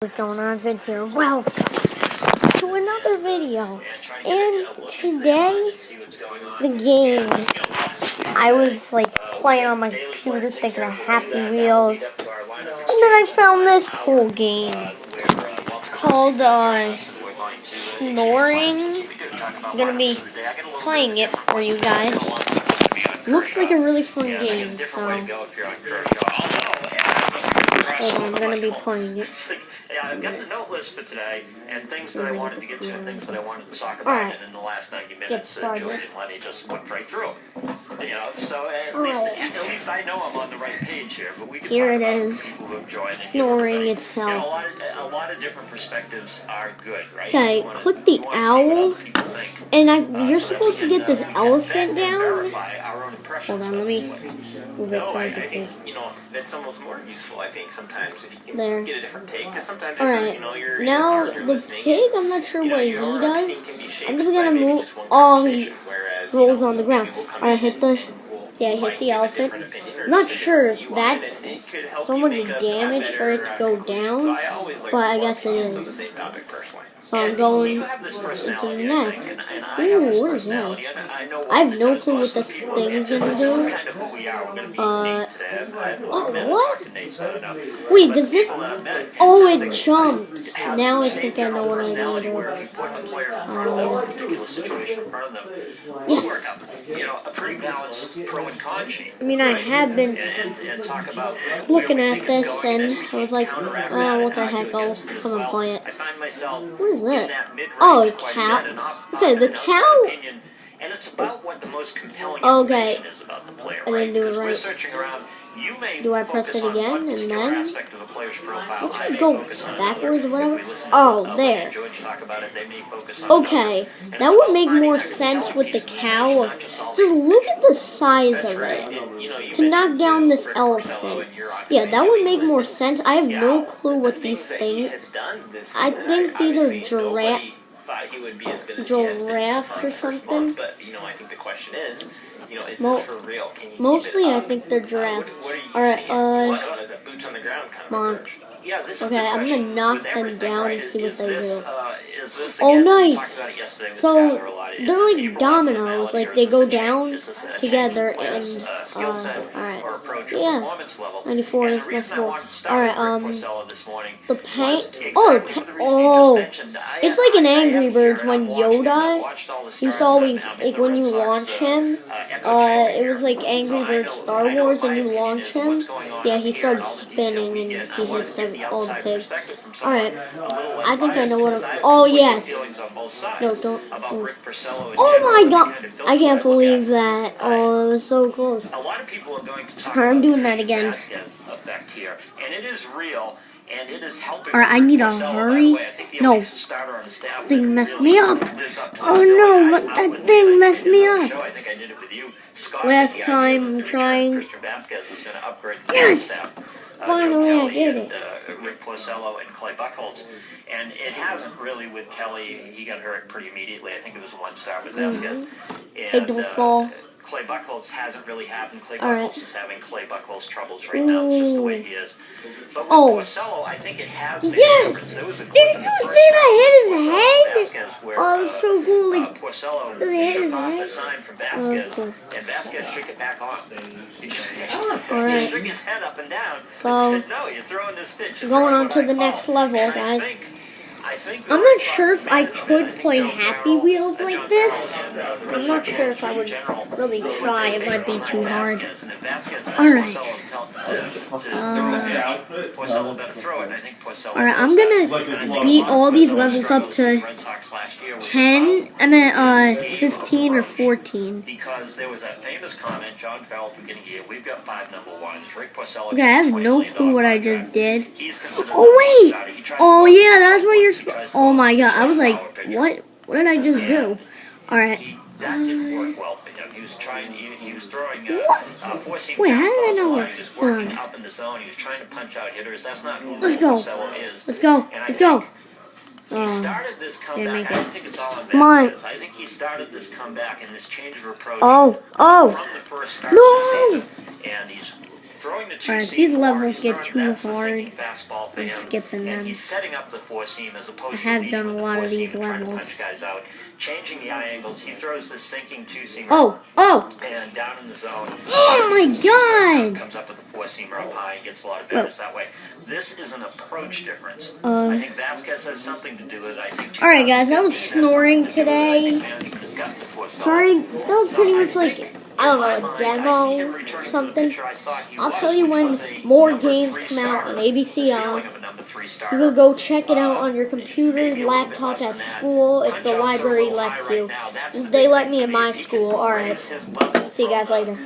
What's going on, Vince here? Welcome to another video. And today, the game, I was playing on my computer thinking of Happy Wheels. And then I found this cool game called Snoring. I'm going to be playing it for you guys. Looks like a really fun game, so I'm going to be playing it. Yeah, I've got the note list for today, and things that I wanted to get to, and things that I wanted to talk about, and in the last 90 minutes, George and Lenny just went right through. You know, so at least I know I'm on the right page here. But we can here talk it about is. people who have joined. Snoring itself. You know, a lot of different perspectives are good, right? Okay, click the owl, and you're supposed to get this elephant down. Hold on, let me move it so I can see. You know, it's almost more useful, I think, sometimes if you can get a different take. Because sometimes, alright, you're now the pig, I'm not sure what he does. I'm just gonna move. Oh, he rolls on the ground. Alright, hit the elephant. I'm not sure if that's so much damage for it to go down, but I guess it is. So I'm going into the next. Ooh, what is that? I have no clue what this thing is gonna do. Oh, what? Wait, does this? Oh, it jumps. Now I think I know what I'm gonna do. Yes. I mean, I have been looking at this, and I was like, oh, what the heck? I'll come and play it. What is that? Oh, a cow. Okay, the cow. And it's about what the most compelling information is about the player, I didn't do it right. We're searching around. Do I press it again and then? Let's go backwards or whatever. Oh, there. Okay, that would make more sense with the cow. Just look at the size of it. To knock down this elephant. Yeah, that would make more sense. I have no clue what these things. I think these are giraffes or something. But I think the question is, is this for real? Can you mostly, I think they're giraffes. Alright, boots on the ground kind come on. Okay, I'm gonna knock them down and see what they do. Oh, nice! So, they're like dominoes, like they go down together and, alright. Yeah, 94 is possible. Alright, the paint, it's like an Angry Birds when Yoda, you saw when you launch him, it was like Angry Birds Star Wars and you launch him, yeah, he starts spinning and he hits all the pigs. Alright, I think I know what oh yes, no, don't move. Oh my god, I can't believe that, oh, it was so close. Alright, I'm doing that again. Alright, I need to hurry. No, that thing messed me up. Oh no, that thing messed me up. Last time I'm trying. Yes! Finally, I did it. Rick Porcello and Clay Buchholz. And it hasn't really with Kelly. He got hurt pretty immediately. I think it was 1 star with Vasquez. Hey, don't fall. Clay Buchholz hasn't really happened. Clay Buchholz is having Clay Buchholz troubles right now. It's just the way he is. But with Porcello, I think it has made a difference. There was a Did you see that hit his head? Oh, it was so cool. Like, Porcello shook off the sign from Vasquez, and Vasquez shook it back on. He just shook his head up and down and said, no, you're throwing this pitch. Going on to the next level, guys. I'm not sure if I could play Happy Wheels like this. I'm not sure if I would really try. It might be too hard. Alright. Alright, I'm gonna beat all these levels up to 10 and then 15 or 14. Because there was that famous comment, John Farrell at the beginning here, we've got 5 number 1s. Rick Porcello. Okay, I have no clue what I just did. Oh wait! Oh yeah, that's what you're. Oh my god, I was like, what? What did I just do? Alright. That didn't work well for him. He was trying, he was throwing, wait, how did I know what? He was working up in the zone. He was trying to punch out hitters. That's not who Let's go. Let's go. Let's go. He started this comeback. I don't think it's all on Come on. I think he started this comeback and this change of approach from the first start of the season. And he's Throwing the two Alright, seam these more, levels get that's too the sinking hard. fastball for I'm him, skipping and them. he's setting up the four seam as opposed I to have leading done a with the lot four of seam these and trying to levels. punch guys out. Changing the eye angles, he throws this sinking two-seamer. Oh! And down in the zone. Oh my god! Comes up with the four-seamer up high and gets a lot of batters that way. This is an approach difference. I think Vasquez has something to do with it. I think. Alright guys, I was snoring today. Sorry, that was pretty much like, I don't know, a demo or something. I'll tell you when more games come out on ABC. You can go check it out on your computer, laptop at school if the library lets you. They let me in my school. Alright, see you guys later.